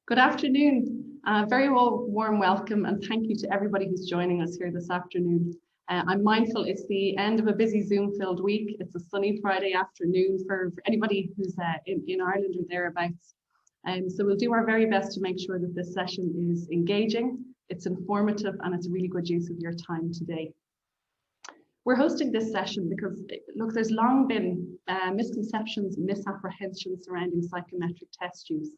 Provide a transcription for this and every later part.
Good afternoon. Very warm welcome and thank you to everybody who's joining us here this afternoon. I'm mindful it's the end of a busy Zoom-filled week. It's a sunny Friday afternoon for anybody who's in Ireland or thereabouts. So we'll do our very best to make sure that this session is engaging, it's informative, and it's a really good use of your time today. We're hosting this session because, look, there's long been misconceptions, misapprehensions surrounding psychometric test use.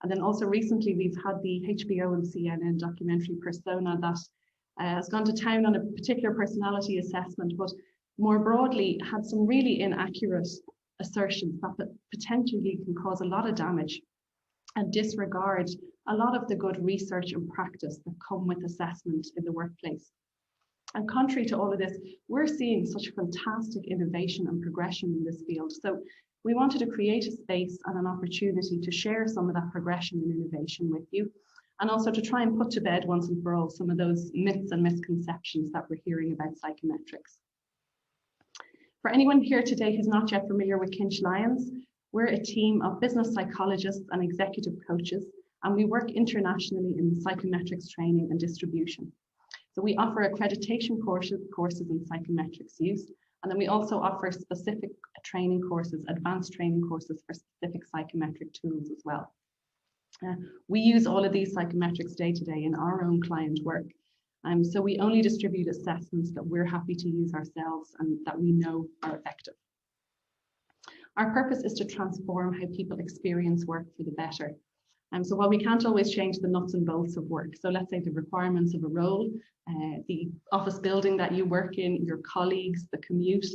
And then also recently, we've had the HBO and CNN documentary Persona that has gone to town on a particular personality assessment, but more broadly had some really inaccurate assertions that potentially can cause a lot of damage and disregard a lot of the good research and practice that come with assessment in the workplace. And contrary to all of this, we're seeing such fantastic innovation and progression in this field. So we wanted to create a space and an opportunity to share some of that progression and innovation with you, and also to try and put to bed once and for all some of those myths and misconceptions that we're hearing about psychometrics. For anyone here today who's not yet familiar with Kingslyons, we're a team of business psychologists and executive coaches, and we work internationally in psychometrics training and distribution. So we offer accreditation courses in psychometrics use, and then we also offer specific training courses, advanced training courses for specific psychometric tools as well. We use all of these psychometrics day to day in our own client work. So we only distribute assessments that we're happy to use ourselves and that we know are effective. Our purpose is to transform how people experience work for the better. So while we can't always change the nuts and bolts of work, so let's say the requirements of a role, the office building that you work in, your colleagues, the commute,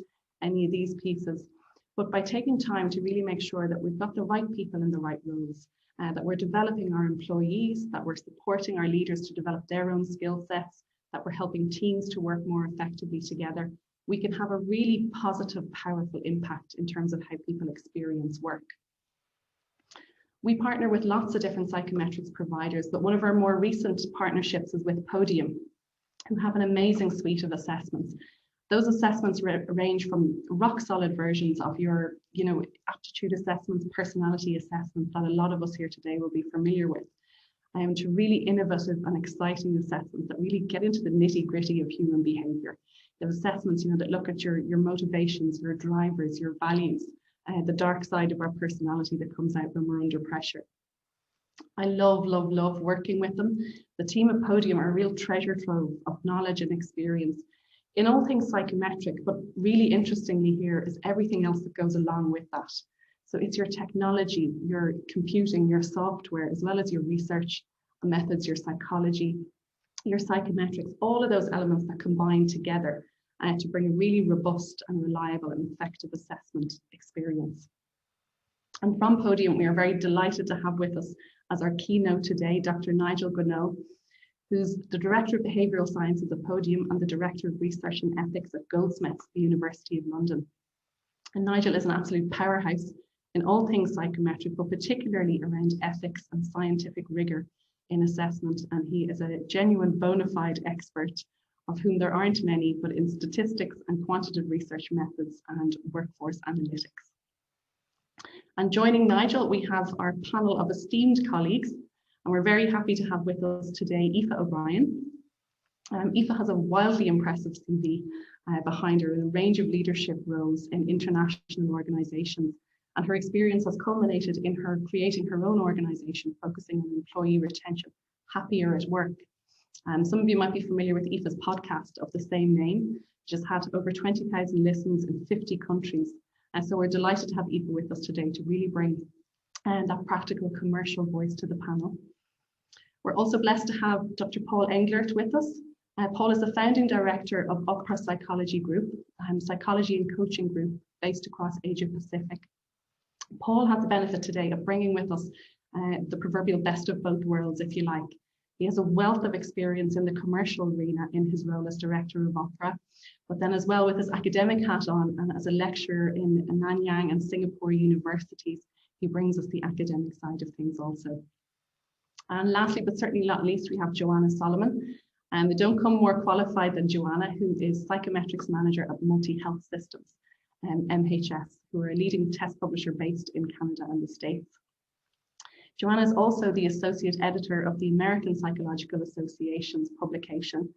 any of these pieces, but by taking time to really make sure that we've got the right people in the right roles, that we're developing our employees, that we're supporting our leaders to develop their own skill sets, that we're helping teams to work more effectively together, we can have a really positive, powerful impact in terms of how people experience work. We partner with lots of different psychometrics providers, but one of our more recent partnerships is with Podium, who have an amazing suite of assessments. Those assessments range from rock solid versions of your, aptitude assessments, personality assessments that a lot of us here today will be familiar with, to really innovative and exciting assessments that really get into the nitty gritty of human behavior. The assessments, that look at your motivations, your drivers, your values, the dark side of our personality that comes out when we're under pressure. I love working with them. The team at Podium are a real treasure trove of knowledge and experience in all things psychometric, but really interestingly here is everything else that goes along with that. So it's your technology, your computing, your software, as well as your research methods, your psychology, your psychometrics, all of those elements that combine together to bring a really robust and reliable and effective assessment experience. And from Podium, we are very delighted to have with us as our keynote today, Dr. Nigel Guenole, who's the Director of Behavioural Sciences at Podium and the Director of Research and Ethics at Goldsmiths, the University of London. And Nigel is an absolute powerhouse in all things psychometric, but particularly around ethics and scientific rigour in assessment. And he is a genuine bona fide expert, of whom there aren't many, but in statistics and quantitative research methods and workforce analytics. And joining Nigel, we have our panel of esteemed colleagues, and we're very happy to have with us today Aofie O'Brien. Aofie has a wildly impressive CV behind her in a range of leadership roles in international organisations, and her experience has culminated in her creating her own organisation focusing on employee retention, Happier at Work. Some of you might be familiar with Aofie's podcast of the same name, which has had over 20,000 listens in 50 countries. And so we're delighted to have Aofie with us today to really bring that practical commercial voice to the panel. We're also blessed to have Dr. Paul Englert with us. Paul is the founding director of Opera Psychology Group, psychology and coaching group based across Asia Pacific. Paul has the benefit today of bringing with us the proverbial best of both worlds, if you like. He has a wealth of experience in the commercial arena in his role as director of opera, but then as well with his academic hat on and as a lecturer in Nanyang and Singapore universities, he brings us the academic side of things also. And lastly, but certainly not least, we have Joanna Solomon. And they don't come more qualified than Joanna, who is Psychometrics Manager at Multi Health Systems, MHS, who are a leading test publisher based in Canada and the States. Joanna is also the associate editor of the American Psychological Association's publication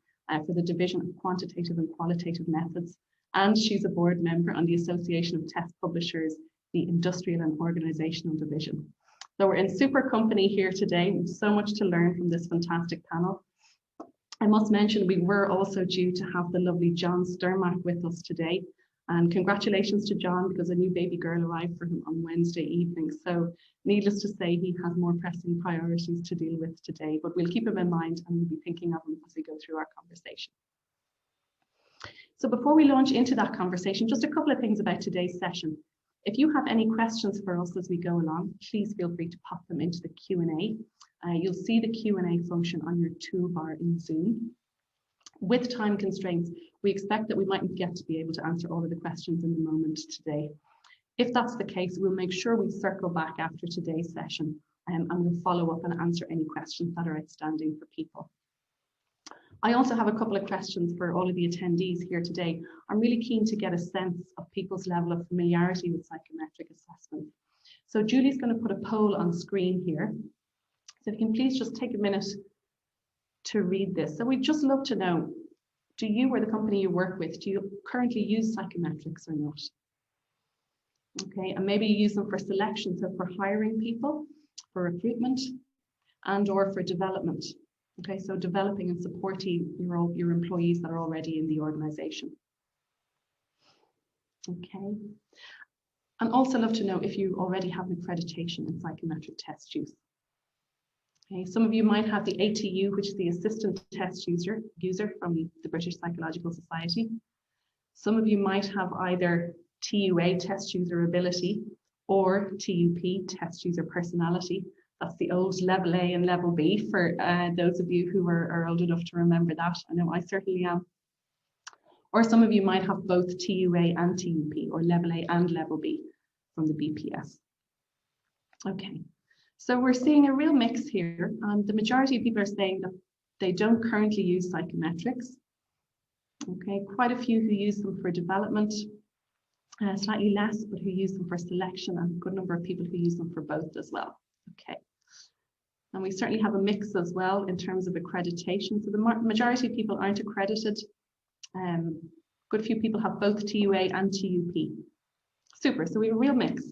for the Division of Quantitative and Qualitative Methods, and she's a board member on the Association of Test Publishers, the Industrial and Organizational Division. So we're in super company here today. We have so much to learn from this fantastic panel. I must mention we were also due to have the lovely John Sturmack with us today. And congratulations to John, because a new baby girl arrived for him on Wednesday evening. So needless to say, he has more pressing priorities to deal with today, but we'll keep him in mind and we'll be thinking of him as we go through our conversation. So before we launch into that conversation, just a couple of things about today's session. If you have any questions for us as we go along, please feel free to pop them into the Q&A. You'll see the Q&A function on your toolbar in Zoom. With time constraints, we expect that we mightn't get to be able to answer all of the questions in the moment today. If that's the case, we'll make sure we circle back after today's session and we'll follow up and answer any questions that are outstanding for people. I also have a couple of questions for all of the attendees here today. I'm really keen to get a sense of people's level of familiarity with psychometric assessment. So Julie's going to put a poll on screen here. So if you can please just take a minute to read this. So we'd just love to know, do you or the company you work with, do you currently use psychometrics or not? Okay, and maybe you use them for selection, so for hiring people, for recruitment, and or for development. Okay, so developing and supporting your employees that are already in the organization. Okay, and also love to know if you already have an accreditation in psychometric test use. Okay, some of you might have the ATU, which is the Assistant Test User from the British Psychological Society. Some of you might have either TUA, Test User Ability, or TUP, Test User Personality. That's the old level A and level B for those of you who are old enough to remember that. I know I certainly am. Or some of you might have both TUA and TUP, or level A and level B from the BPS. Okay. So we're seeing a real mix here. The majority of people are saying that they don't currently use psychometrics. Okay, quite a few who use them for development, slightly less, but who use them for selection, and a good number of people who use them for both as well. Okay, and we certainly have a mix as well in terms of accreditation. So the majority of people aren't accredited. Good few people have both TUA and TUP. Super, so we have a real mix.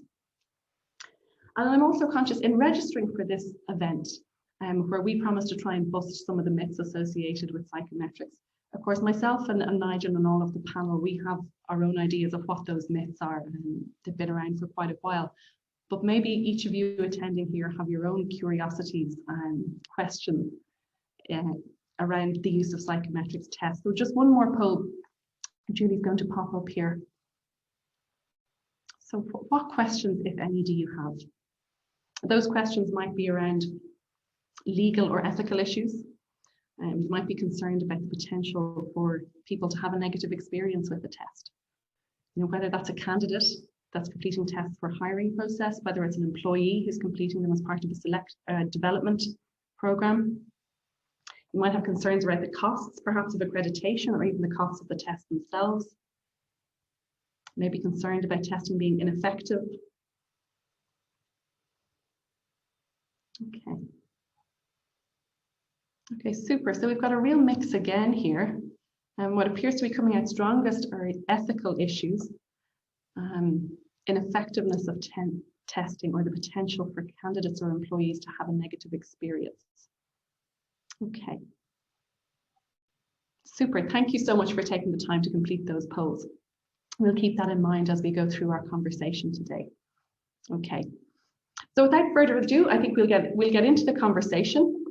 And I'm also conscious in registering for this event, where we promise to try and bust some of the myths associated with psychometrics. Of course, myself and Nigel and all of the panel, we have our own ideas of what those myths are, and they've been around for quite a while. But maybe each of you attending here have your own curiosities and questions around the use of psychometrics tests. So just one more poll, Julie's going to pop up here. So what questions, if any, do you have? Those questions might be around legal or ethical issues. You might be concerned about the potential for people to have a negative experience with the test. You know, whether that's a candidate that's completing tests for hiring process, whether it's an employee who's completing them as part of a development program. You might have concerns about the costs, perhaps, of accreditation, or even the costs of the tests themselves. Maybe concerned about testing being ineffective. Okay. Okay, super. So we've got a real mix again here. And what appears to be coming out strongest are ethical issues, ineffectiveness of testing, or the potential for candidates or employees to have a negative experience. Okay. Super. Thank you so much for taking the time to complete those polls. We'll keep that in mind as we go through our conversation today. Okay. So without further ado, I think we'll get into the conversation.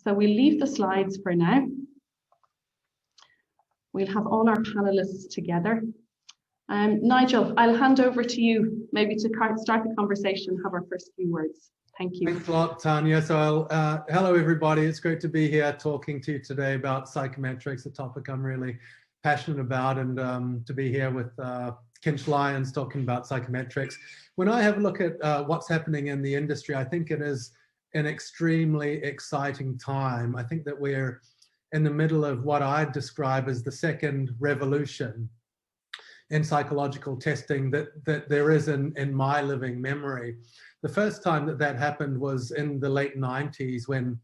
So we'll leave the slides for now. We'll have all our panelists together. Nigel, I'll hand over to you maybe to start the conversation and have our first few words. Thank you. Thanks a lot, Tanya. So hello, everybody. It's great to be here talking to you today about psychometrics, a topic I'm really passionate about, and to be here with Kingslyons talking about psychometrics. When I have a look at what's happening in the industry, I think it is an extremely exciting time. I think that we're in the middle of what I describe as the second revolution in psychological testing that there is in my living memory. the first time that that happened was in the late 90s, when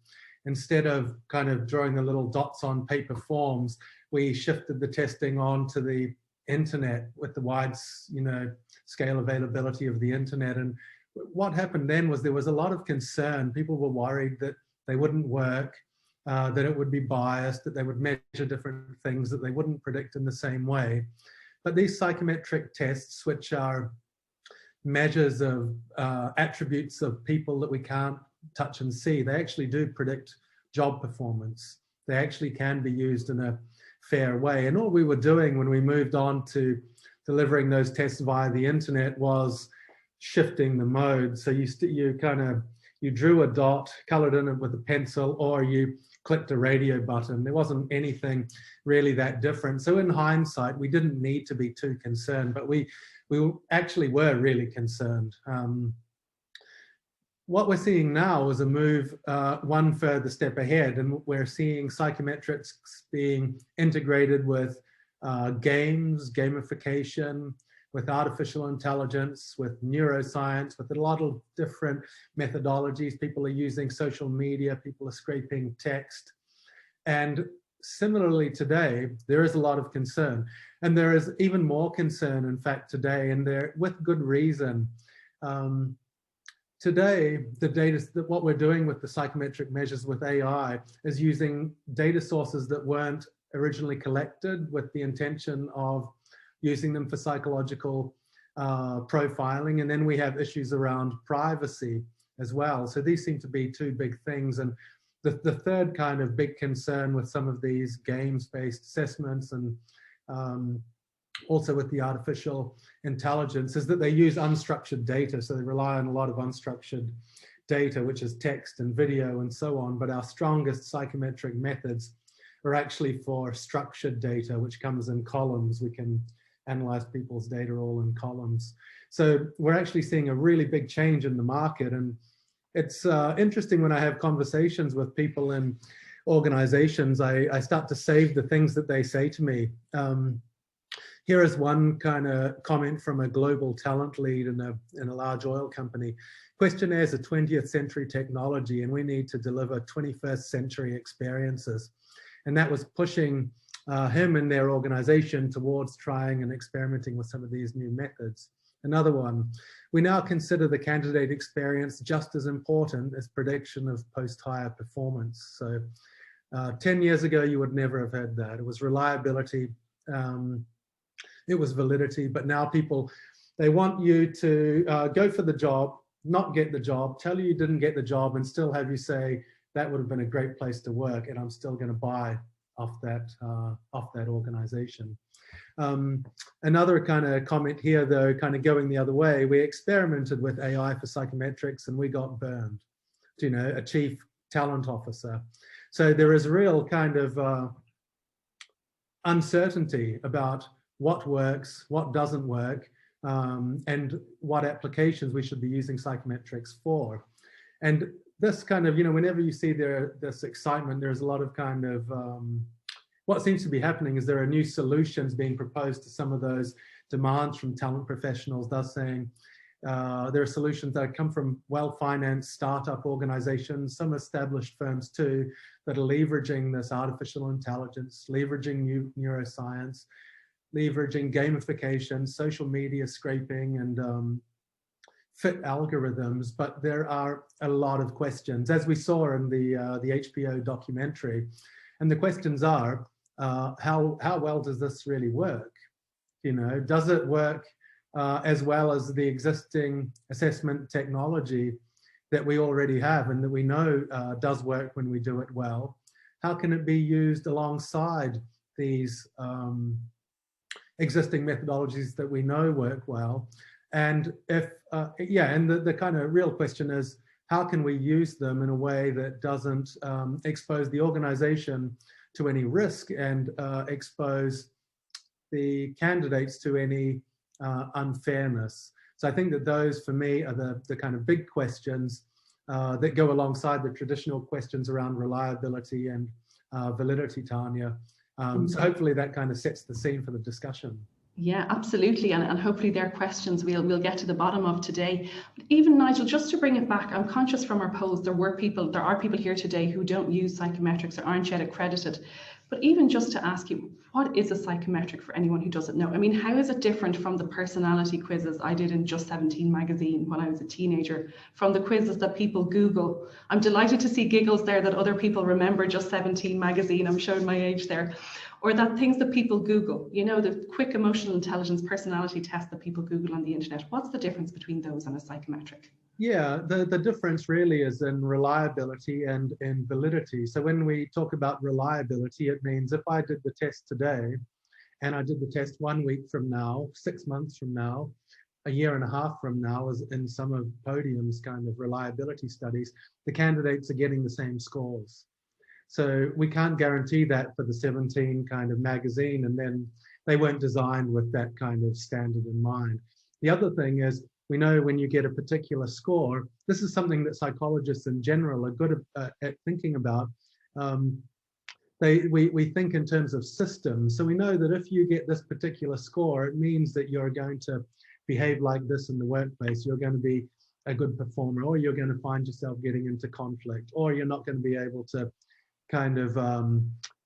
instead of kind of drawing the little dots on paper forms, we shifted the testing on to the internet with the wide, scale availability of the internet. And what happened then was there was a lot of concern. People were worried that they wouldn't work, that it would be biased, that they would measure different things, that they wouldn't predict in the same way. But these psychometric tests, which are measures of attributes of people that we can't touch and see, they actually do predict job performance. They actually can be used in a fair way. And all we were doing when we moved on to delivering those tests via the internet was shifting the mode. So you drew a dot, colored in it with a pencil, or you clicked a radio button. There wasn't anything really that different. So in hindsight, we didn't need to be too concerned, but we actually were really concerned. What we're seeing now is a move one further step ahead, and we're seeing psychometrics being integrated with games, gamification, with artificial intelligence, with neuroscience, with a lot of different methodologies. People are using social media, people are scraping text. And similarly today, there is a lot of concern. And there is even more concern, in fact, today, and there with good reason. Today, the data, what we're doing with the psychometric measures with AI is using data sources that weren't originally collected with the intention of using them for psychological profiling. And then we have issues around privacy as well. So these seem to be two big things. And the third kind of big concern with some of these games-based assessments and also with the artificial intelligence is that they use unstructured data. So they rely on a lot of unstructured data, which is text and video and so on. But our strongest psychometric methods are actually for structured data, which comes in columns. We can analyze people's data all in columns. So we're actually seeing a really big change in the market. And it's interesting when I have conversations with people in organizations, I start to save the things that they say to me. Here is one kind of comment from a global talent lead in a large oil company. Questionnaire is a 20th century technology, and we need to deliver 21st century experiences. And that was pushing him and their organization towards trying and experimenting with some of these new methods. Another one, we now consider the candidate experience just as important as prediction of post-hire performance. So 10 years ago, you would never have heard that. It was reliability, it was validity, but now people, they want you to go for the job, not get the job, tell you didn't get the job, and still have you say, that would have been a great place to work, and I'm still going to buy off that organization. Another kind of comment here, though, kind of going the other way, we experimented with AI for psychometrics and we got burned, a chief talent officer. So there is real kind of uncertainty about what works, what doesn't work, and what applications we should be using psychometrics for. And this kind of, whenever you see this excitement, there's a lot of kind of, what seems to be happening is there are new solutions being proposed to some of those demands from talent professionals, thus saying there are solutions that come from well-financed startup organizations, some established firms too, that are leveraging this artificial intelligence, leveraging new neuroscience, leveraging gamification, social media scraping, and fit algorithms. But there are a lot of questions, as we saw in the HBO documentary. And the questions are, how well does this really work? Does it work as well as the existing assessment technology that we already have and that we know does work when we do it well? How can it be used alongside these existing methodologies that we know work well? And if, and the kind of real question is, how can we use them in a way that doesn't expose the organization to any risk and expose the candidates to any unfairness? So I think that those, for me, are the kind of big questions that go alongside the traditional questions around reliability and validity, Tanya. So hopefully that kind of sets the scene for the discussion. Yeah, absolutely. And hopefully there are questions we'll get to the bottom of today. But even Nigel, just to bring it back, I'm conscious from our polls, there are people here today who don't use psychometrics or aren't yet accredited. But even just to ask you, what is a psychometric for anyone who doesn't know? I mean, how is it different from the personality quizzes I did in Just 17 magazine when I was a teenager, from the quizzes that people Google? I'm delighted to see giggles there that other people remember Just 17 magazine. I'm showing my age there. Or that things that people Google, you know, the quick emotional intelligence personality test that people Google on the internet. What's the difference between those and a psychometric? Yeah, the difference really is in reliability and in validity. So when we talk about reliability, it means if I did the test today and I did the test 1 week from now, 6 months from now, a year and a half from now, as in some of Podium's kind of reliability studies, the candidates are getting the same scores. So we can't guarantee that for the 17 kind of magazine, and then they weren't designed with that kind of standard in mind. The other thing is, we know when you get a particular score, this is something that psychologists in general are good at thinking about. We think in terms of systems. So we know that if you get this particular score, it means that you're going to behave like this in the workplace. You're going to be a good performer, or you're going to find yourself getting into conflict, or you're not going to be able to kind of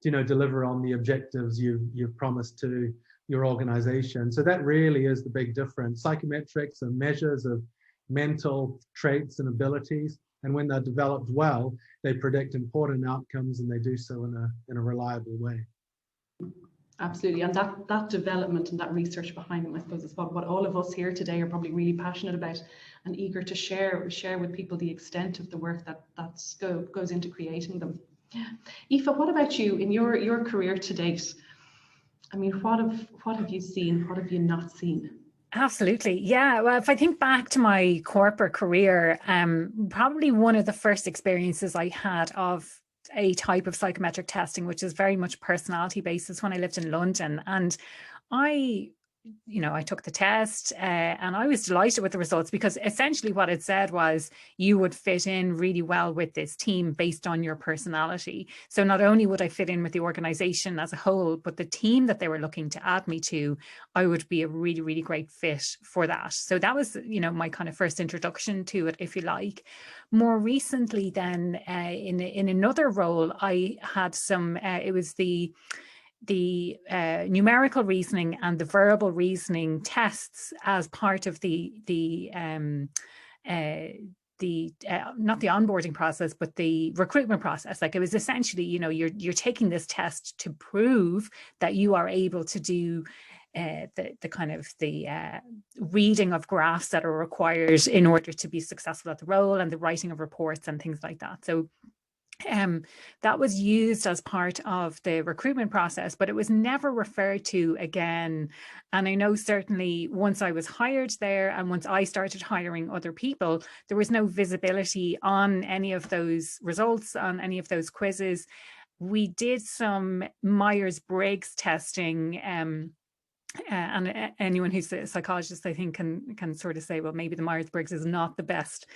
deliver on the objectives you've promised to your organization. So that really is the big difference. Psychometrics are measures of mental traits and abilities, and when they're developed well, they predict important outcomes, and they do so in a reliable way. Absolutely, and that development and that research behind them, I suppose, is what all of us here today are probably really passionate about and eager to share with people the extent of the work that goes into creating them. Yeah. Aoife, what about you in your career to date? I mean, what have you seen? What have you not seen? Absolutely. Yeah. Well, if I think back to my corporate career, probably one of the first experiences I had of a type of psychometric testing, which is very much personality based, when I lived in London. And I took the test and I was delighted with the results, because essentially what it said was you would fit in really well with this team based on your personality. So not only would I fit in with the organization as a whole, but the team that they were looking to add me to, I would be a really, really great fit for that. So that was, my kind of first introduction to it, if you like. More recently then, in another role, I had some, it was the numerical reasoning and the verbal reasoning tests as part of not the onboarding process, but the recruitment process. Like, it was essentially, you're taking this test to prove that you are able to do the reading of graphs that are required in order to be successful at the role, and the writing of reports and things like that. So that was used as part of the recruitment process, but it was never referred to again. And I know certainly once I was hired there, and once I started hiring other people, there was no visibility on any of those results, on any of those quizzes. We did some Myers-Briggs testing, and anyone who's a psychologist, I think, can sort of say, well, maybe the Myers-Briggs is not the best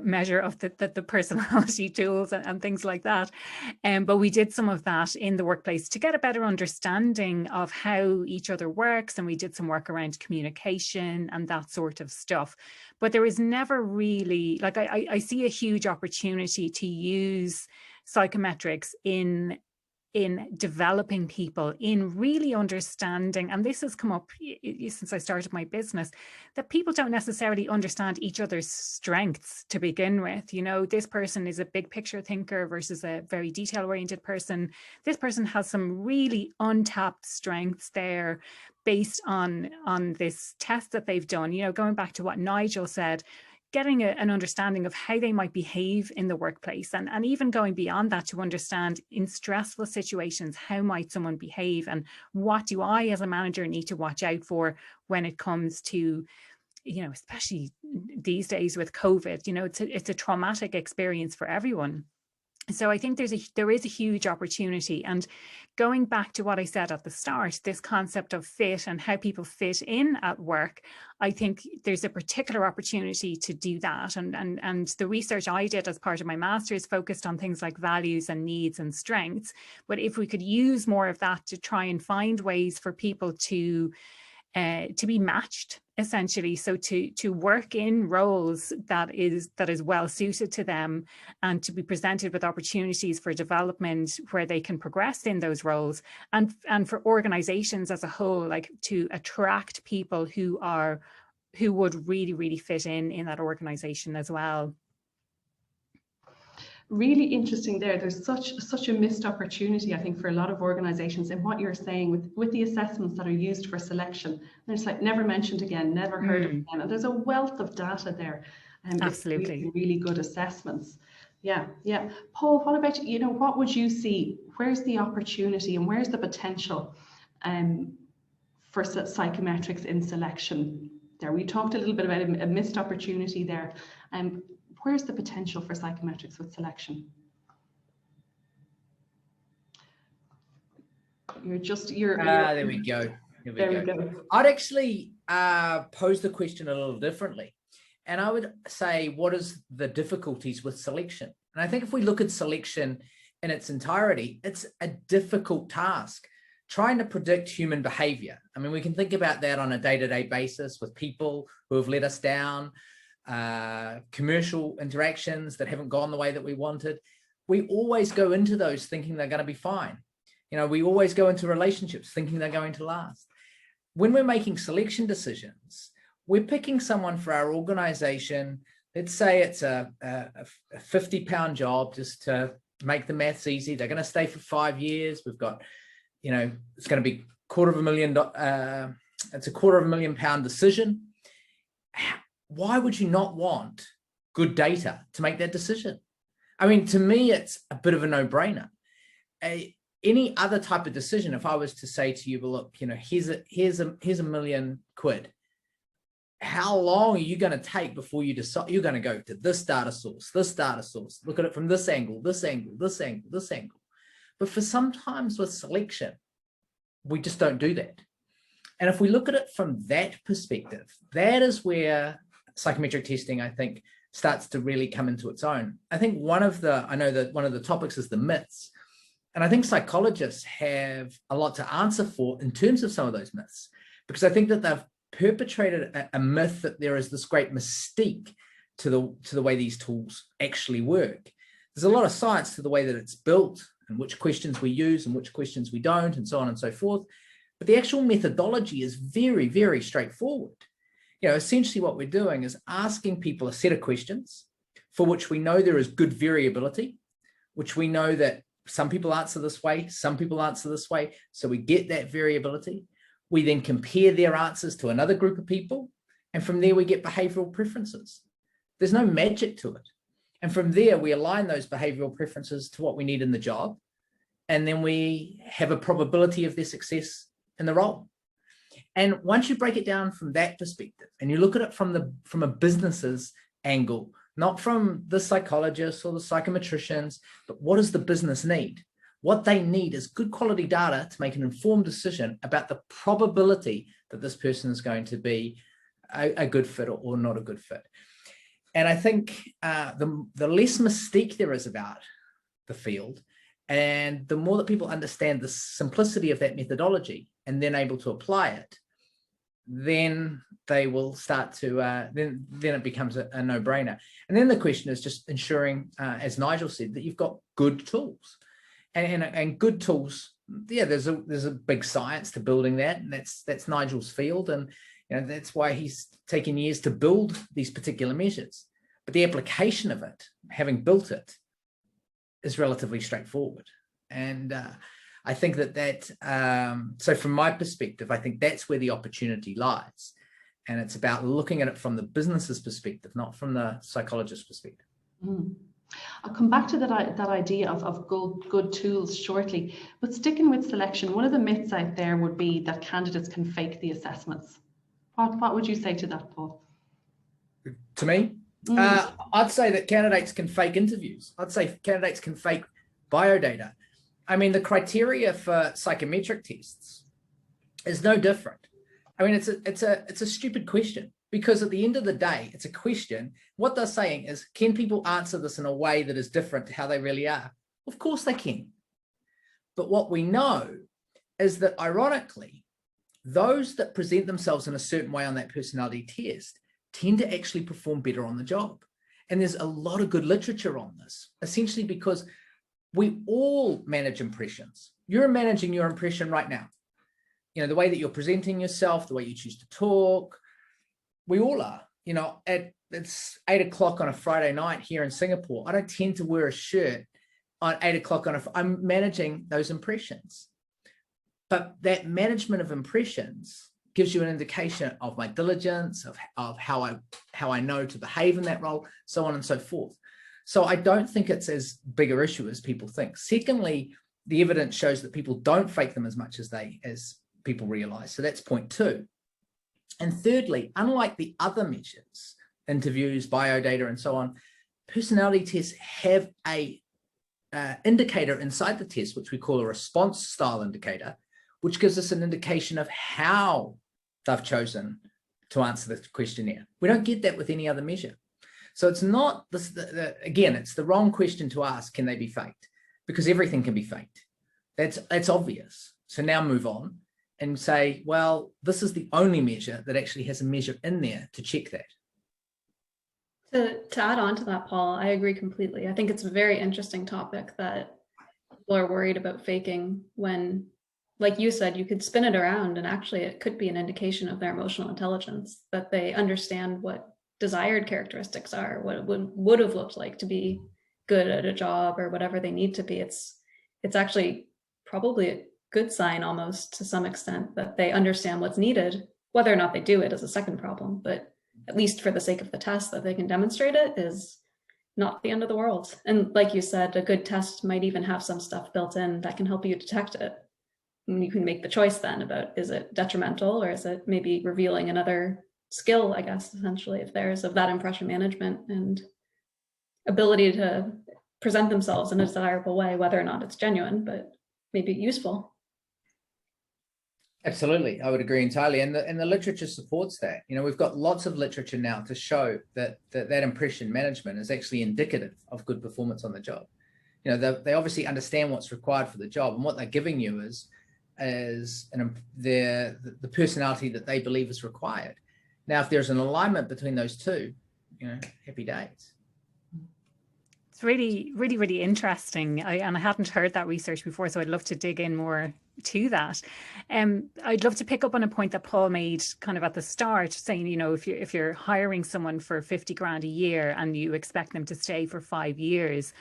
measure of the personality tools and things like that. But we did some of that in the workplace to get a better understanding of how each other works. And we did some work around communication and that sort of stuff. But there was never really, like, I see a huge opportunity to use psychometrics in developing people, in really understanding, and this has come up since I started my business, that people don't necessarily understand each other's strengths to begin with. This person is a big picture thinker versus a very detail oriented person. This person has some really untapped strengths there based on this test that they've done. Going back to what Nigel said, getting an understanding of how they might behave in the workplace, and even going beyond that to understand in stressful situations, how might someone behave, and what do I as a manager need to watch out for when it comes to, especially these days with COVID, it's a traumatic experience for everyone. So I think there is a huge opportunity. And going back to what I said at the start, this concept of fit and how people fit in at work, I think there's a particular opportunity to do that. And the research I did as part of my master's focused on things like values and needs and strengths. But if we could use more of that to try and find ways for people to matched, essentially. So to work in roles that is well suited to them, and to be presented with opportunities for development where they can progress in those roles, and for organizations as a whole, like to attract people who would really fit in that organization as well. Really interesting there. There's such a missed opportunity, I think, for a lot of organizations in what you're saying with the assessments that are used for selection. And it's like never mentioned again, never heard of again. And there's a wealth of data there. Absolutely. Really good assessments. Yeah. Paul, what about, you know, what would you see? Where's the opportunity and where's the potential for psychometrics in selection there? We talked a little bit about a missed opportunity there. Where's the potential for psychometrics with selection? There we go. There we go. I'd actually pose the question a little differently. And I would say, what is the difficulties with selection? And I think if we look at selection in its entirety, it's a difficult task. Trying to predict human behavior. I mean, we can think about that on a day-to-day basis with people who have let us down, commercial interactions that haven't gone the way that we wanted. We always go into those thinking they're going to be fine. You know, we always go into relationships thinking they're going to last. When we're making selection decisions, we're picking someone for our organization. Let's say it's a 50-pound job, just to make the maths easy. They're going to stay for 5 years. We've got, you know, it's going to be it's a £250,000 decision. Why would you not want good data to make that decision? I mean, to me, it's a bit of a no-brainer. Any other type of decision, if I was to say to you, well, look, you know, here's a £1 million. How long are you going to take before you decide you're going to go to this data source, look at it from this angle, this angle, this angle, this angle. But for sometimes with selection, we just don't do that. And if we look at it from that perspective, that is where psychometric testing, I think, starts to really come into its own. I think one of the topics is the myths. And I think psychologists have a lot to answer for in terms of some of those myths, because I think that they've perpetrated a myth that there is this great mystique to the way these tools actually work. There's a lot of science to the way that it's built and which questions we use and which questions we don't, and so on and so forth. But the actual methodology is very, very straightforward. You know, essentially what we're doing is asking people a set of questions for which we know there is good variability, which we know that some people answer this way, some people answer this way. So we get that variability. We then compare their answers to another group of people. And from there, we get behavioral preferences. There's no magic to it. And from there, we align those behavioral preferences to what we need in the job. And then we have a probability of their success in the role. And once you break it down from that perspective, and you look at it from a business's angle, not from the psychologists or the psychometricians, but what does the business need? What they need is good quality data to make an informed decision about the probability that this person is going to be a good fit or not a good fit. And I think the less mystique there is about the field, and the more that people understand the simplicity of that methodology and then able to apply it, then they will start to, then it becomes a no-brainer. And then the question is just ensuring, as Nigel said, that you've got good tools. And good tools, yeah, there's a big science to building that, and that's Nigel's field, and you know that's why he's taken years to build these particular measures. But the application of it, having built it, is relatively straightforward. And I think so from my perspective, I think that's where the opportunity lies, and it's about looking at it from the business's perspective, not from the psychologist's perspective. Mm. I'll come back to that idea of good tools shortly, but sticking with selection, one of the myths out there would be that candidates can fake the assessments. What would you say to that, Paul? To me, I'd say that candidates can fake interviews. I'd say candidates can fake biodata. I mean, the criteria for psychometric tests is no different. I mean, it's a stupid question. Because at the end of the day, it's a question. What they're saying is, can people answer this in a way that is different to how they really are? Of course they can. But what we know is that, ironically, those that present themselves in a certain way on that personality test tend to actually perform better on the job. And there's a lot of good literature on this, essentially because we all manage impressions. You're managing your impression right now. You know, the way that you're presenting yourself, the way you choose to talk, we all are. You know, it's 8 o'clock on a Friday night here in Singapore. I don't tend to wear a shirt on 8 o'clock I'm managing those impressions. But that management of impressions gives you an indication of my diligence, of how I know to behave in that role, so on and so forth. So I don't think it's as big an issue as people think. Secondly, the evidence shows that people don't fake them as much as people realize. So that's point 2. And thirdly, unlike the other measures, interviews, biodata, and so on, personality tests have a indicator inside the test, which we call a response style indicator, which gives us an indication of how they've chosen to answer the questionnaire. We don't get that with any other measure. So it's not, again, it's the wrong question to ask, can they be faked? Because everything can be faked. That's obvious. So now move on and say, well, this is the only measure that actually has a measure in there to check that. To add on to that, Paul, I agree completely. I think it's a very interesting topic that people are worried about faking when, like you said, you could spin it around and actually it could be an indication of their emotional intelligence, that they understand what desired characteristics are, what it would have looked like to be good at a job or whatever they need to be. It's actually probably a good sign almost to some extent that they understand what's needed. Whether or not they do it is a second problem, but at least for the sake of the test, that they can demonstrate it is not the end of the world. And like you said, a good test might even have some stuff built in that can help you detect it. And you can make the choice then about, is it detrimental or is it maybe revealing another skill, I guess, essentially, if there's of that impression management and ability to present themselves in a desirable way, whether or not it's genuine, but maybe useful. Absolutely, I would agree entirely, and the literature supports that. You know, we've got lots of literature now to show that impression management is actually indicative of good performance on the job. You know, they obviously understand what's required for the job, and what they're giving you is the personality that they believe is required. Now, if there's an alignment between those two, you know, happy days. It's really, really, really interesting. And I hadn't heard that research before, so I'd love to dig in more to that. I'd love to pick up on a point that Paul made kind of at the start, saying, you know, if you're hiring someone for 50 grand a year and you expect them to stay for 5 years,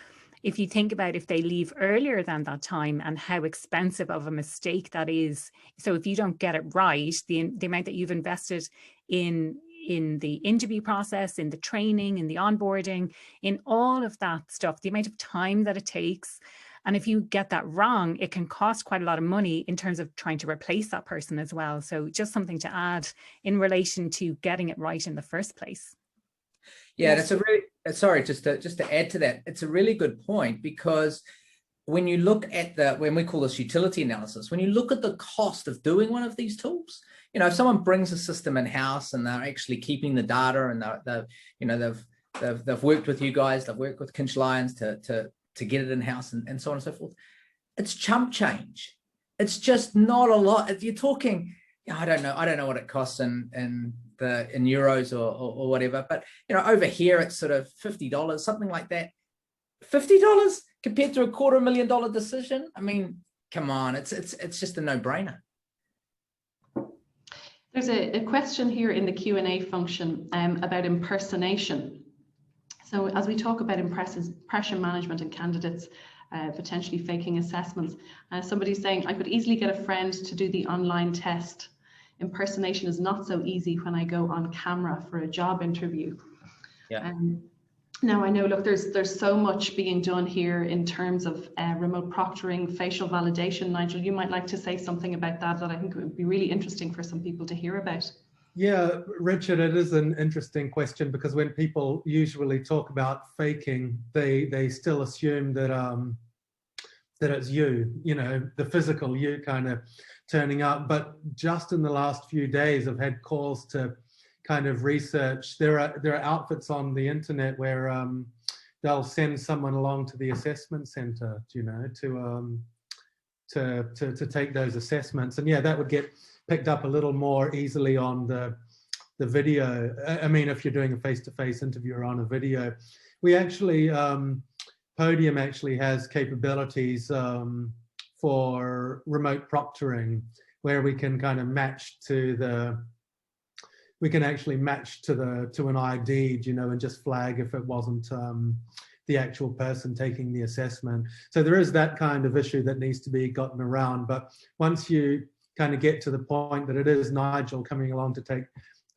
if you think about if they leave earlier than that time and how expensive of a mistake that is. So if you don't get it right, the amount that you've invested in the interview process, in the training, in the onboarding, in all of that stuff, the amount of time that it takes. And if you get that wrong, it can cost quite a lot of money in terms of trying to replace that person as well. So just something to add in relation to getting it right in the first place. Yeah, that's a really, sorry, just to add to that, it's a really good point, because when you look at when we call this utility analysis, when you look at the cost of doing one of these tools, you know, if someone brings a system in-house and they're actually keeping the data and they've worked with you guys, they've worked with Kingslyons to get it in-house and so on and so forth, it's chump change. It's just not a lot. If you're talking, I don't know what it costs in euros or whatever, but you know, over here it's sort of $50, something like that. $50 compared to a $250,000 decision. I mean, come on, it's just a no-brainer. There's a question here in the Q&A function about impersonation. So as we talk about impression management and candidates potentially faking assessments, somebody's saying, I could easily get a friend to do the online test. Impersonation is not so easy when I go on camera for a job interview. Yeah. Now I know, look, there's so much being done here in terms of remote proctoring, facial validation. Nigel, you might like to say something about that I think would be really interesting for some people to hear about. Yeah, Richard, it is an interesting question, because when people usually talk about faking, they still assume that that it's you know, the physical you kind of turning up. But just in the last few days, I've had calls to kind of research. There are outfits on the internet where they'll send someone along to the assessment center, you know, to take those assessments. And yeah, that would get picked up a little more easily on the video. I mean, if you're doing a face-to-face interview or on a video, we actually, Podium actually has capabilities for remote proctoring, where we can kind of match to an ID, you know, and just flag if it wasn't the actual person taking the assessment. So there is that kind of issue that needs to be gotten around. But once you kind of get to the point that it is Nigel coming along to take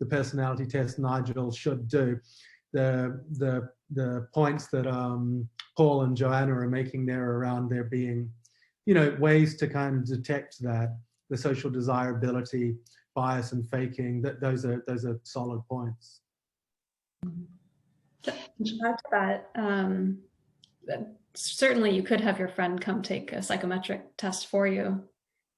the personality test, Nigel should do the points that Paul and Joanna are making there around there being, you know, ways to kind of detect that, the social desirability, bias and faking, that those are solid points. To add to that, certainly you could have your friend come take a psychometric test for you,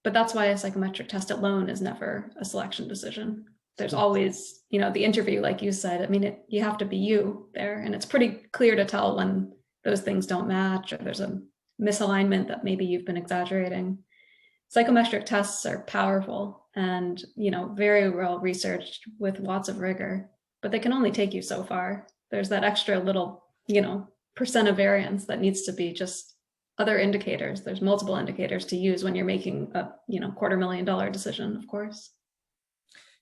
but that's why a psychometric test alone is never a selection decision. There's always, you know, the interview, like you said. I mean, you have to be you there, and it's pretty clear to tell when those things don't match or there's a misalignment that maybe you've been exaggerating. Psychometric tests are powerful and, you know, very well researched with lots of rigor, but they can only take you so far. There's that extra little, you know, % of variance that needs to be just other indicators. There's multiple indicators to use when you're making a, you know, $250,000 decision, of course.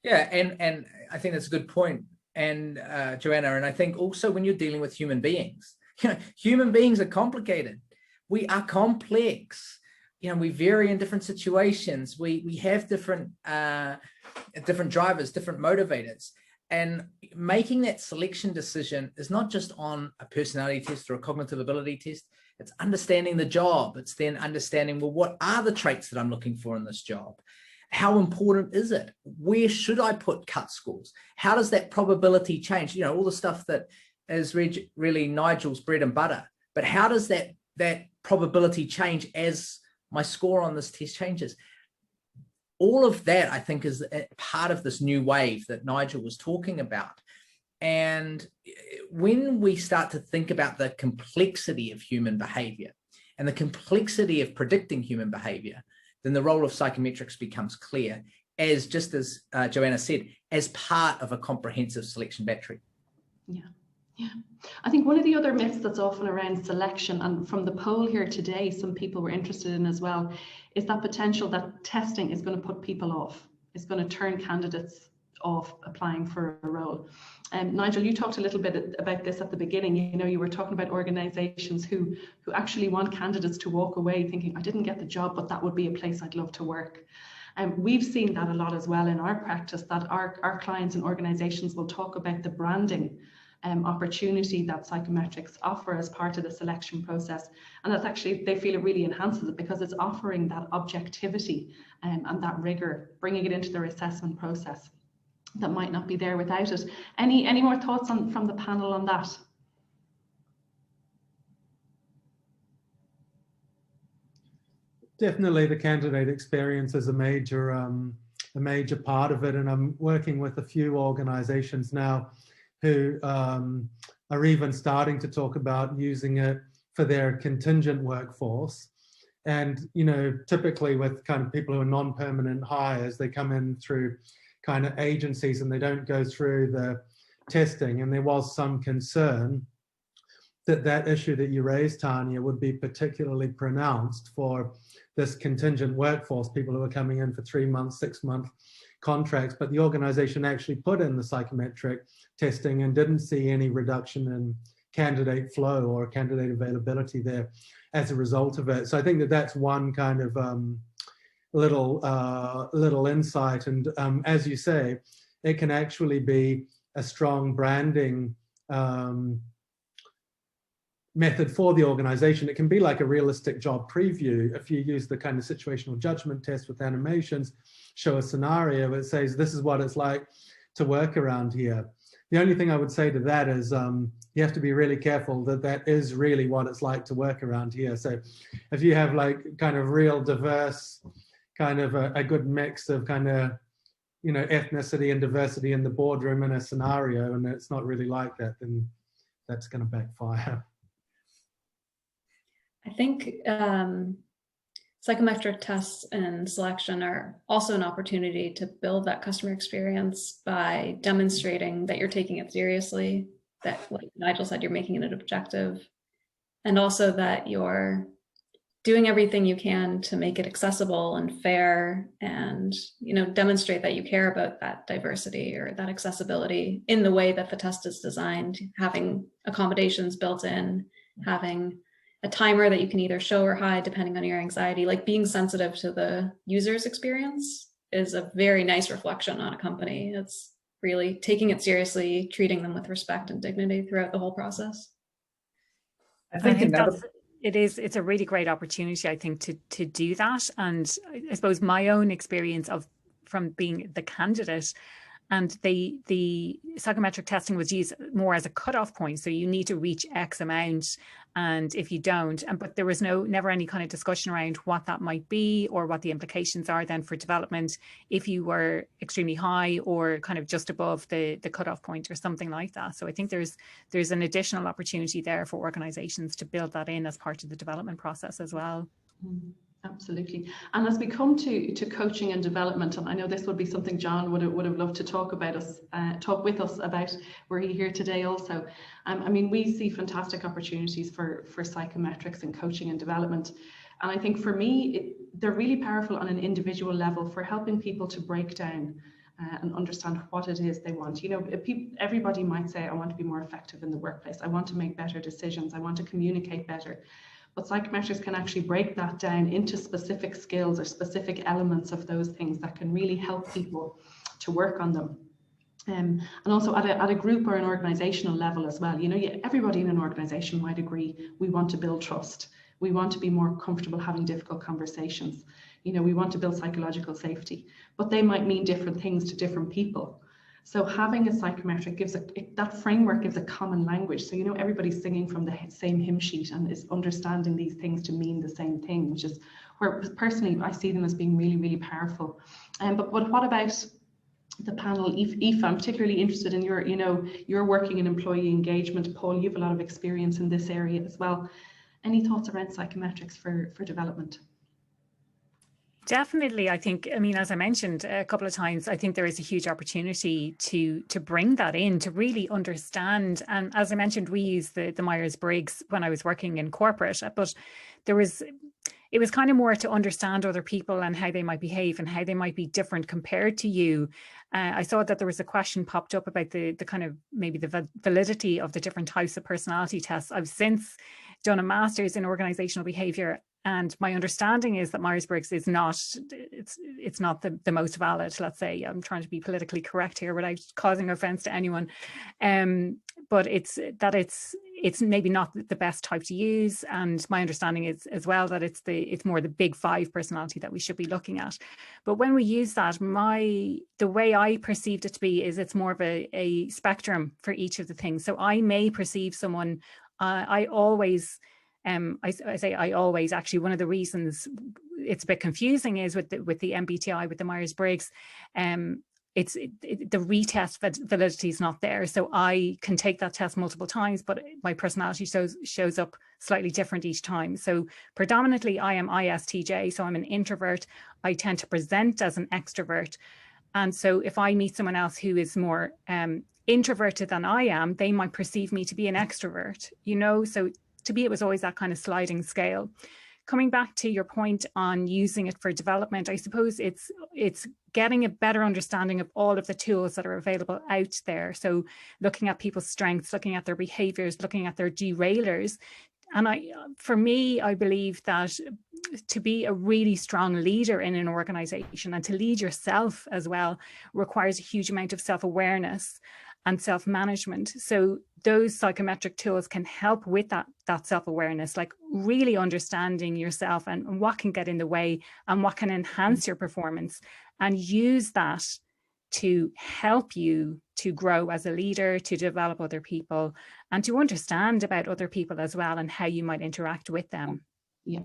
Yeah, and I think that's a good point, and Joanna, and I think also when you're dealing with human beings, you know, human beings are complicated. We are complex. You know, we vary in different situations. We have different drivers, different motivators. And making that selection decision is not just on a personality test or a cognitive ability test. It's understanding the job. It's then understanding, well, what are the traits that I'm looking for in this job? How important is it? Where should I put cut scores? How does that probability change? You know, all the stuff that is really Nigel's bread and butter. But how does that probability change as my score on this test changes? All of that, I think, is part of this new wave that Nigel was talking about. And when we start to think about the complexity of human behavior and the complexity of predicting human behavior, then the role of psychometrics becomes clear, as just as Joanna said, as part of a comprehensive selection battery. Yeah. Yeah, I think one of the other myths that's often around selection, and from the poll here today, some people were interested in as well, is that potential that testing is going to put people off, is going to turn candidates off applying for a role. Nigel, you talked a little bit about this at the beginning. You know, you were talking about organizations who actually want candidates to walk away thinking, I didn't get the job, but that would be a place I'd love to work. We've seen that a lot as well in our practice, that our clients and organizations will talk about the branding opportunity that psychometrics offer as part of the selection process, and that's actually, they feel it really enhances it because it's offering that objectivity and that rigor, bringing it into their assessment process that might not be there without it. Any more thoughts from the panel on that? Definitely, the candidate experience is a major part of it, and I'm working with a few organizations now who are even starting to talk about using it for their contingent workforce. And, you know, typically with kind of people who are non-permanent hires, they come in through kind of agencies and they don't go through the testing. And there was some concern that that issue that you raised, Tanya, would be particularly pronounced for this contingent workforce, people who are coming in for 3 months, 6 month contracts, but the organization actually put in the psychometric testing and didn't see any reduction in candidate flow or candidate availability there as a result of it. So I think that that's one kind of little insight. And as you say, it can actually be a strong branding method for the organization. It can be like a realistic job preview. If you use the kind of situational judgment test with animations, show a scenario that says, this is what it's like to work around here. The only thing I would say to that is you have to be really careful that that is really what it's like to work around here. So if you have like kind of real diverse, kind of a good mix of kind of, you know, ethnicity and diversity in the boardroom in a scenario, and it's not really like that, then that's going to backfire. I think psychometric tests and selection are also an opportunity to build that customer experience by demonstrating that you're taking it seriously, that, like Nigel said, you're making it an objective, and also that you're doing everything you can to make it accessible and fair, and, you know, demonstrate that you care about that diversity or that accessibility in the way that the test is designed, having accommodations built in, having a timer that you can either show or hide depending on your anxiety. Like, being sensitive to the user's experience is a very nice reflection on a company. It's really taking it seriously, treating them with respect and dignity throughout the whole process. I think it's a really great opportunity, I think, to do that. And I suppose my own experience from being the candidate, and the psychometric testing was used more as a cutoff point. So you need to reach X amount, and if you don't, but there was never any kind of discussion around what that might be or what the implications are then for development if you were extremely high or kind of just above the cutoff point or something like that. So I think there's an additional opportunity there for organizations to build that in as part of the development process as well. Absolutely. And as we come to coaching and development, and I know this would be something John would have loved to talk with us about, were he here today also. I mean, we see fantastic opportunities for psychometrics and coaching and development. And I think for me, they're really powerful on an individual level for helping people to break down and understand what it is they want. You know, everybody might say, I want to be more effective in the workplace. I want to make better decisions. I want to communicate better. But psychometrics can actually break that down into specific skills or specific elements of those things that can really help people to work on them. And also at a group or an organizational level as well. You know, everybody in an organization might agree, we want to build trust. We want to be more comfortable having difficult conversations. You know, we want to build psychological safety, but they might mean different things to different people. So having a psychometric that framework gives a common language. So, you know, everybody's singing from the same hymn sheet and is understanding these things to mean the same thing, which is where personally I see them as being really, really powerful. But what about the panel? Aoife, I'm particularly interested in you're working in employee engagement. Paul, you have a lot of experience in this area as well. Any thoughts around psychometrics for development? Definitely. I think, I mean, as I mentioned a couple of times, I think there is a huge opportunity to bring that in, to really understand. And as I mentioned, we use the Myers-Briggs when I was working in corporate, but it was kind of more to understand other people and how they might behave and how they might be different compared to you. I saw that there was a question popped up about the kind of maybe the validity of the different types of personality tests. I've since done a master's in organizational behavior, and my understanding is that Myers-Briggs is not, it's not the most valid, let's say. I'm trying to be politically correct here without causing offense to anyone. But it's maybe not the best type to use. And my understanding is as well that it's more the big five personality that we should be looking at. But when we use that, the way I perceived it to be is it's more of a spectrum for each of the things. So I may perceive someone, I say I always, actually, one of the reasons it's a bit confusing is with the MBTI, with the Myers-Briggs, the retest validity is not there. So I can take that test multiple times, but my personality shows up slightly different each time. So predominantly I am ISTJ, so I'm an introvert. I tend to present as an extrovert. And so if I meet someone else who is more introverted than I am, they might perceive me to be an extrovert, you know? So to me, it was always that kind of sliding scale. Coming back to your point on using it for development, I suppose it's getting a better understanding of all of the tools that are available out there. So looking at people's strengths, looking at their behaviors, looking at their derailers. And for me, I believe that to be a really strong leader in an organization and to lead yourself as well requires a huge amount of self-awareness and self-management. So those psychometric tools can help with that self-awareness, like really understanding yourself and what can get in the way and what can enhance your performance, and use that to help you to grow as a leader, to develop other people, and to understand about other people as well and how you might interact with them. Yeah,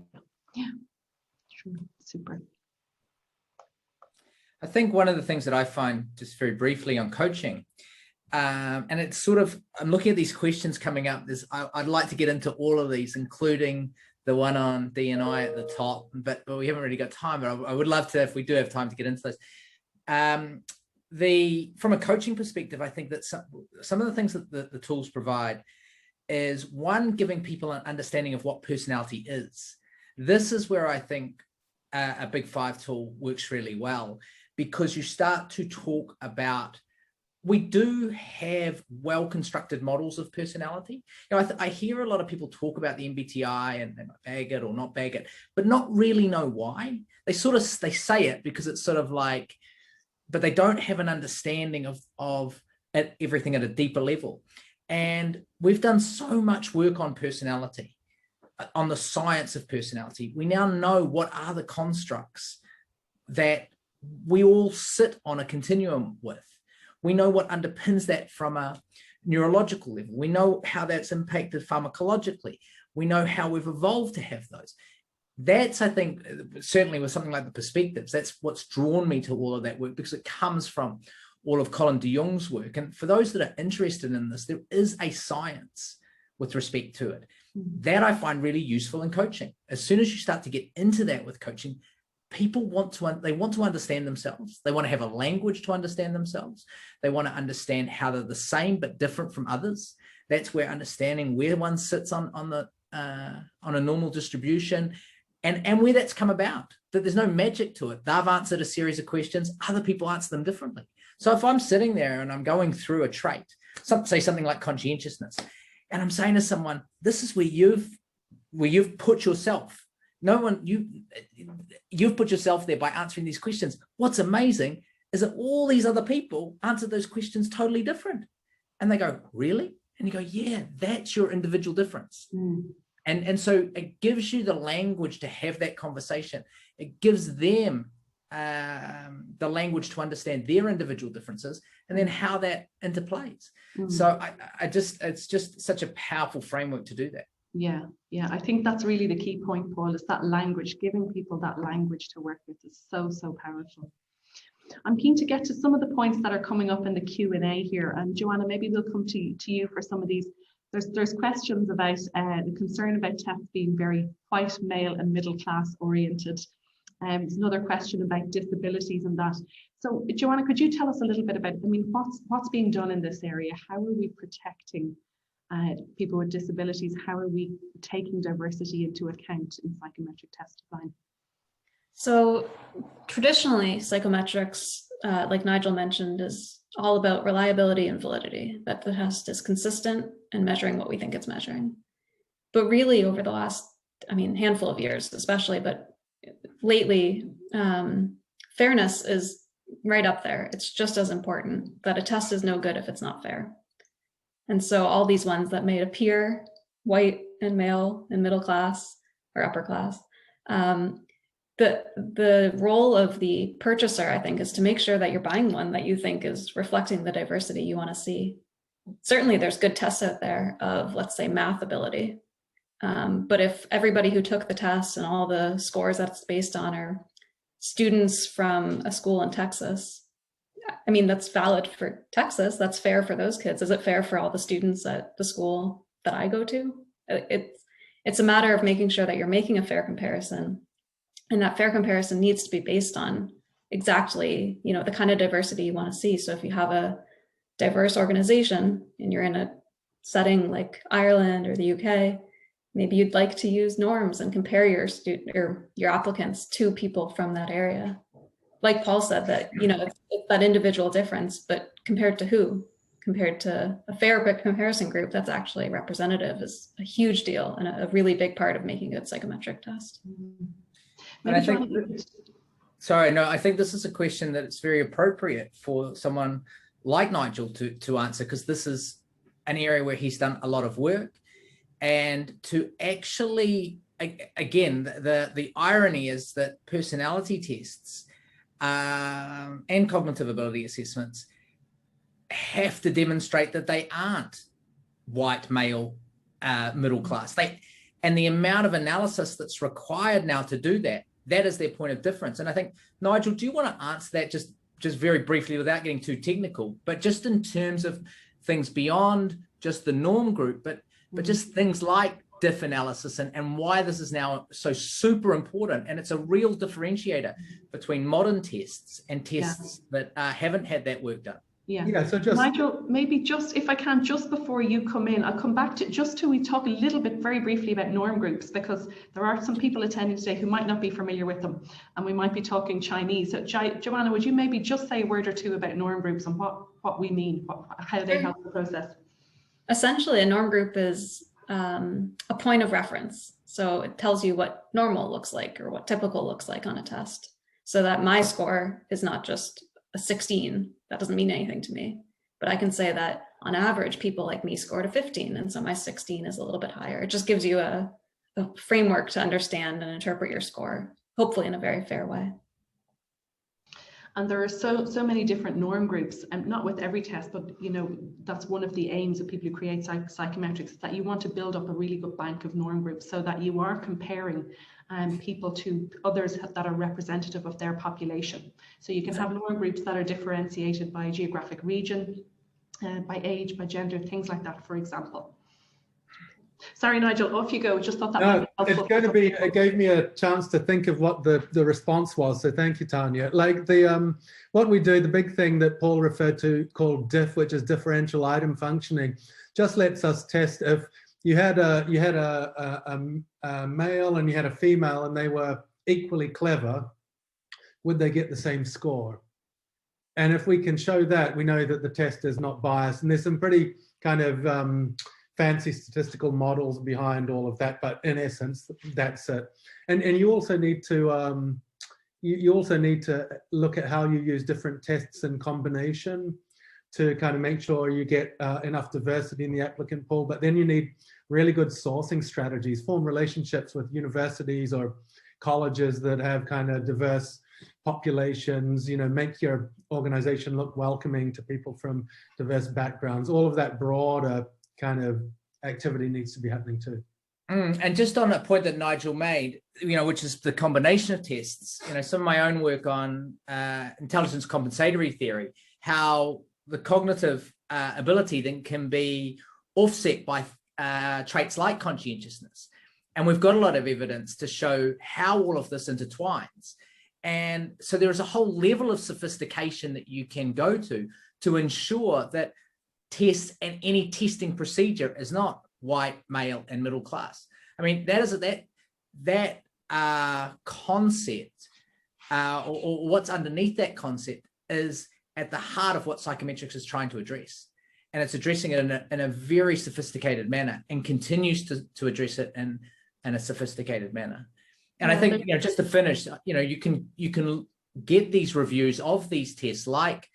true, super. I think one of the things that I find, just very briefly on coaching, and it's sort of, I'm looking at these questions coming up. I'd like to get into all of these, including the one on D&I at the top, but we haven't really got time, but I would love to, if we do have time, to get into those. From a coaching perspective, I think that some of the things that the tools provide is, one, giving people an understanding of what personality is. This is where I think a Big Five tool works really well, because you start to talk about, we do have well-constructed models of personality. You know, I hear a lot of people talk about the MBTI and they might bag it or not bag it, but not really know why. They say it because it's sort of like, but they don't have an understanding of everything at a deeper level. And we've done so much work on personality, on the science of personality. We now know what are the constructs that we all sit on a continuum with. We know what underpins that from a neurological level. We know how that's impacted pharmacologically. We know how we've evolved to have those. That's, I think, certainly with something like the perspectives, that's what's drawn me to all of that work, because it comes from all of Colin de Jong's work. And for those that are interested in this, there is a science with respect to it that I find really useful in coaching. As soon as you start to get into that with coaching, people want to understand themselves. They want to have a language to understand themselves. They want to understand how they're the same but different from others. That's where understanding where one sits on a normal distribution, and where that's come about, that there's no magic to it. They've answered a series of questions, other people answer them differently. So if I'm sitting there and I'm going through a trait, say something like conscientiousness, and I'm saying to someone, this is where you've put yourself. You've put yourself there by answering these questions. What's amazing is that all these other people answered those questions totally different. And they go, really? And you go, yeah, that's your individual difference. And so it gives you the language to have that conversation. It gives them the language to understand their individual differences, and then how that interplays. So it's just such a powerful framework to do that. Yeah, I think that's really the key point, Paul, is that language. Giving people that language to work with is so powerful. I'm keen to get to some of the points that are coming up in the Q&A here. And Joanna, maybe we'll come to you for some of these. There's questions about the concern about tests being very white, male and middle class oriented. There's another question about disabilities and that. So Joanna, could you tell us a little bit about, what's being done in this area? How are we protecting people with disabilities? How are we taking diversity into account in psychometric test design? So traditionally, psychometrics, like Nigel mentioned, is all about reliability and validity, that the test is consistent and measuring what we think it's measuring. But really over the last, handful of years especially, but lately, fairness is right up there. It's just as important, that a test is no good if it's not fair. And so all these ones that may appear white and male and middle class or upper class, the role of the purchaser, I think, is to make sure that you're buying one that you think is reflecting the diversity you want to see. Certainly there's good tests out there of, let's say, math ability. But if everybody who took the test and all the scores that it's based on are students from a school in Texas, that's valid for Texas. That's fair for those kids. Is it fair for all the students at the school that I go to? It's a matter of making sure that you're making a fair comparison. And that fair comparison needs to be based on exactly, the kind of diversity you want to see. So if you have a diverse organization and you're in a setting like Ireland or the UK, maybe you'd like to use norms and compare your student or your applicants to people from that area. Like Paul said, that, it's that individual difference, but compared to who? Compared to a fair comparison group that's actually representative is a huge deal and a really big part of making a good psychometric test. And I think, I think this is a question that it's very appropriate for someone like Nigel to answer, because this is an area where he's done a lot of work. And to actually, again, the irony is that personality tests and cognitive ability assessments have to demonstrate that they aren't white, male, middle class. And the amount of analysis that's required now to do that is their point of difference. And I think, Nigel, do you want to answer that just very briefly without getting too technical, but just in terms of things beyond just the norm group, but just things like diff analysis and why this is now so super important. And it's a real differentiator between modern tests and tests that haven't had that work done. Yeah. So just Nigel, maybe just if I can, just before you come in, I'll come back to we talk a little bit very briefly about norm groups, because there are some people attending today who might not be familiar with them, and we might be talking Chinese. So Joanna, would you maybe just say a word or two about norm groups and what we mean, how they help the process? Essentially, a norm group is a point of reference. So it tells you what normal looks like or what typical looks like on a test, so that my score is not just a 16. That doesn't mean anything to me, but I can say that on average, people like me scored a 15, and so my 16 is a little bit higher. It just gives you a framework to understand and interpret your score, hopefully in a very fair way. And there are so many different norm groups, and not with every test, but that's one of the aims of people who create psychometrics, that you want to build up a really good bank of norm groups so that you are comparing people to others that are representative of their population. So you can have norm groups that are differentiated by geographic region, by age, by gender, things like that, for example. Sorry, Nigel, off you go. Just thought that might be helpful. It's going to be, it gave me a chance to think of what the response was. So thank you, Tanya. Like what we do, the big thing that Paul referred to called Diff, which is differential item functioning, just lets us test if you had a male and you had a female and they were equally clever, would they get the same score? And if we can show that, we know that the test is not biased. And there's some pretty kind of fancy statistical models behind all of that, but in essence, that's it. And you also need to look at how you use different tests in combination to kind of make sure you get enough diversity in the applicant pool. But then you need really good sourcing strategies, form relationships with universities or colleges that have kind of diverse populations, make your organization look welcoming to people from diverse backgrounds. All of that broader kind of activity needs to be happening too. And just on a point that Nigel made, which is the combination of tests, some of my own work on intelligence compensatory theory, how the cognitive ability then can be offset by traits like conscientiousness. And we've got a lot of evidence to show how all of this intertwines. And so there's a whole level of sophistication that you can go to ensure that tests and any testing procedure is not white, male, and middle class. I mean, that concept, or what's underneath that concept, is at the heart of what psychometrics is trying to address. And it's addressing it in a very sophisticated manner, and continues to address it in a sophisticated manner. And I think, just to finish, you can get these reviews of these tests like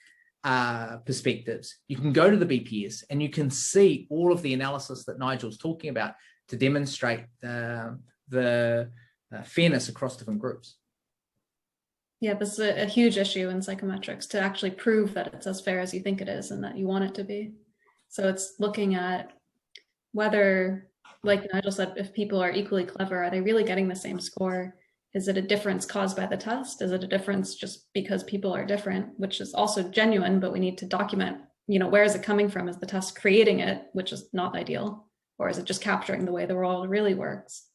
perspectives. You can go to the BPS and you can see all of the analysis that Nigel's talking about to demonstrate the fairness across different groups. Yeah, this is a huge issue in psychometrics, to actually prove that it's as fair as you think it is and that you want it to be. So it's looking at whether, like Nigel said, if people are equally clever, are they really getting the same score? Is it a difference caused by the test? Is it a difference just because people are different, which is also genuine, but we need to document, where is it coming from? Is the test creating it, which is not ideal? Or is it just capturing the way the world really works?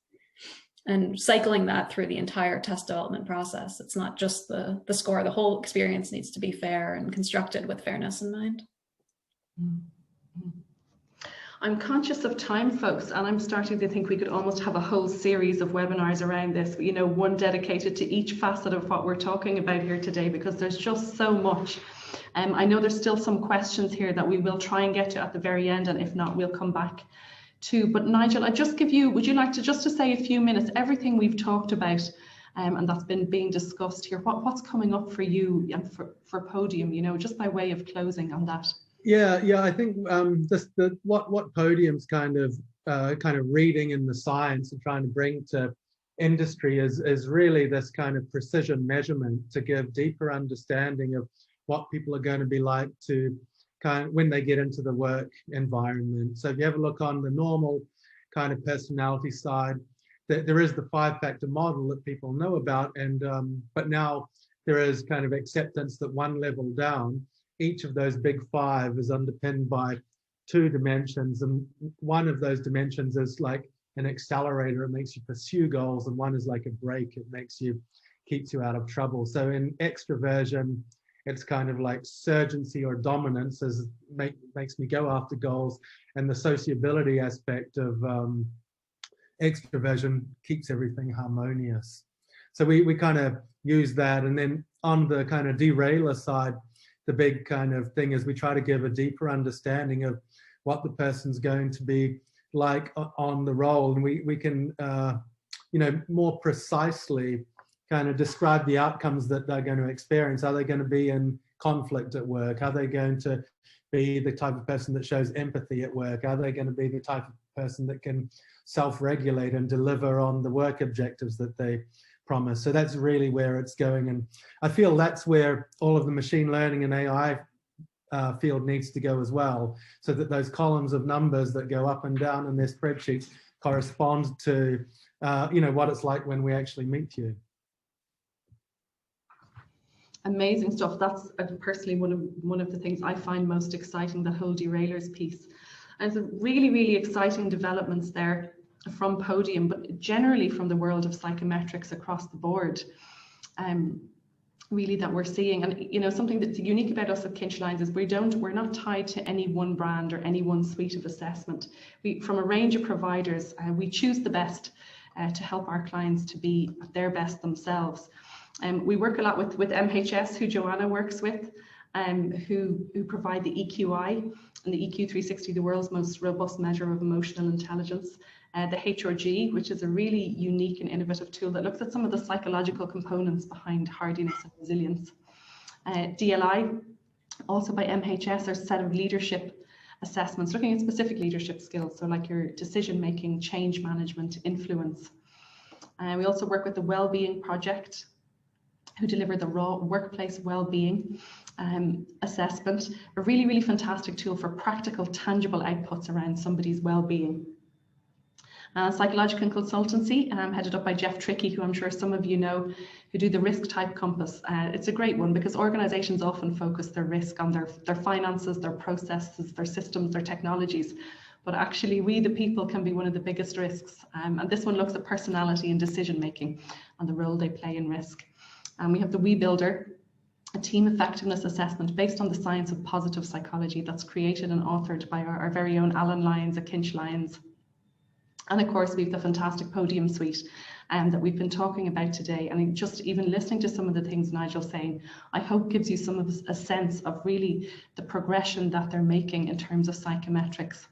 And cycling that through the entire test development process. It's not just the score, the whole experience needs to be fair and constructed with fairness in mind. I'm conscious of time, folks, and I'm starting to think we could almost have a whole series of webinars around this, one dedicated to each facet of what we're talking about here today, because there's just so much. I know there's still some questions here that we will try and get to at the very end, and if not, we'll come back to. But Nigel, I just give you, would you like to just to say a few minutes, everything we've talked about and that's been being discussed here, what's coming up for you and for Podium, just by way of closing on that? Yeah, I think what Podium's kind of reading in the science and trying to bring to industry is really this kind of precision measurement to give deeper understanding of what people are going to be like when they get into the work environment. So if you have a look on the normal kind of personality side, there is the 5-factor model that people know about, and but now there is kind of acceptance that one level down, each of those big 5 is underpinned by 2 dimensions, and one of those dimensions is like an accelerator. It makes you pursue goals, and one is like a brake. It keeps you out of trouble. So in extroversion, it's kind of like surgency or dominance, makes me go after goals, and the sociability aspect of extroversion keeps everything harmonious. So we kind of use that. And then on the kind of derailer side, the big kind of thing is we try to give a deeper understanding of what the person's going to be like on the role, and we can more precisely kind of describe the outcomes that they're going to experience. Are they going to be in conflict at work? Are they going to be the type of person that shows empathy at work? Are they going to be the type of person that can self-regulate and deliver on the work objectives that they promise? So that's really where it's going, and I feel that's where all of the machine learning and AI field needs to go as well, so that those columns of numbers that go up and down in their spreadsheets correspond to what it's like when we actually meet you. Amazing stuff. That's personally one of the things I find most exciting, the whole derailers piece. And it's really, really exciting developments there from Podium, but generally from the world of psychometrics across the board, really, that we're seeing. And something that's unique about us at Kingslyons is we're not tied to any one brand or any one suite of assessment. From a range of providers, we choose the best to help our clients to be their best themselves. We work a lot with MHS, who Joanna works with, who provide the EQI and the EQ360, the world's most robust measure of emotional intelligence. The HRG, which is a really unique and innovative tool that looks at some of the psychological components behind hardiness and resilience. DLI, also by MHS, are a set of leadership assessments looking at specific leadership skills, so like your decision-making, change management, influence. We also work with the Wellbeing Project, who deliver the raw workplace well-being assessment, a really, really fantastic tool for practical, tangible outputs around somebody's well-being. Psychological consultancy, headed up by Jeff Trickey, who I'm sure some of you know, who do the risk type compass. It's a great one because organizations often focus their risk on their finances, their processes, their systems, their technologies. But actually, we, the people, can be one of the biggest risks. And this one looks at personality and decision-making and the role they play in risk. And we have the We Builder, a team effectiveness assessment based on the science of positive psychology that's created and authored by our very own Alan Lyons at Kingslyons. And of course, we have the fantastic Podium suite that we've been talking about today. And just even listening to some of the things Nigel's saying, I hope gives you some of a sense of really the progression that they're making in terms of psychometrics.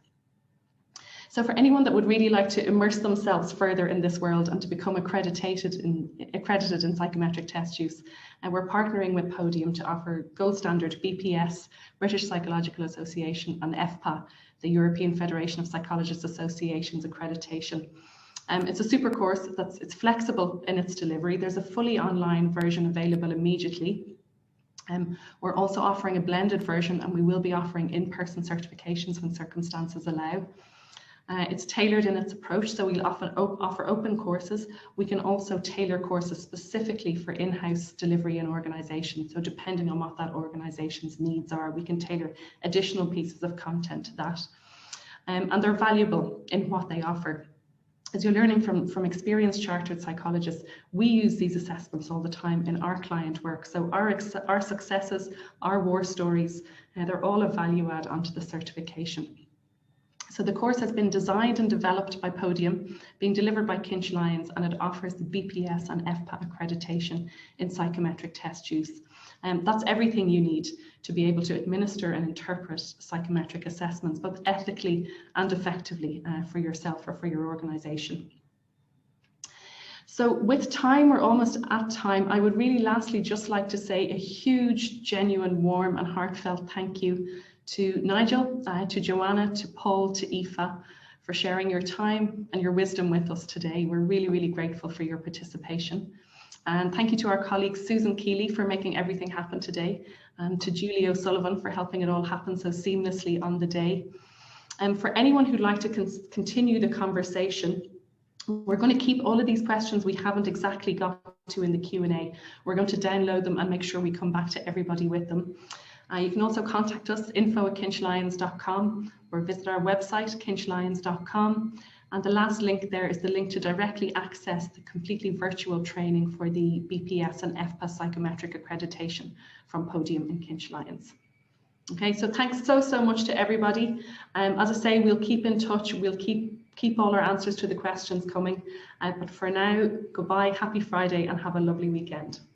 So for anyone that would really like to immerse themselves further in this world and to become accredited in psychometric test use, and we're partnering with Podium to offer gold standard BPS, British Psychological Association, and FPA, the European Federation of Psychologists Associations accreditation. It's a super course it's flexible in its delivery. There's a fully online version available immediately. We're also offering a blended version, and we will be offering in-person certifications when circumstances allow. It's tailored in its approach, so we'll often offer open courses. We can also tailor courses specifically for in-house delivery and organisation. So depending on what that organisation's needs are, we can tailor additional pieces of content to that. And they're valuable in what they offer. As you're learning from experienced chartered psychologists, we use these assessments all the time in our client work. So our successes, our war stories, they're all a value add onto the certification. So the course has been designed and developed by Podium, being delivered by Kingslyons, and it offers the BPS and FPA accreditation in psychometric test use. That's everything you need to be able to administer and interpret psychometric assessments, both ethically and effectively for yourself or for your organisation. So with time, we're almost at time. I would really lastly just like to say a huge, genuine, warm and heartfelt thank you to Nigel, to Joanna, to Paul, to Aofie for sharing your time and your wisdom with us today. We're really, really grateful for your participation. And thank you to our colleague Susan Keeley for making everything happen today, and to Joanna Solomon for helping it all happen so seamlessly on the day. And for anyone who'd like to continue the conversation, we're going to keep all of these questions we haven't exactly got to in the Q&A. We're going to download them and make sure we come back to everybody with them. You can also contact us, info@kingslyons.com, or visit our website, kingslyons.com. And the last link there is the link to directly access the completely virtual training for the BPS and FPAS psychometric accreditation from Podium and Kingslyons. Okay, so thanks so much to everybody. As I say, we'll keep in touch. We'll keep all our answers to the questions coming. But for now, goodbye, happy Friday, and have a lovely weekend.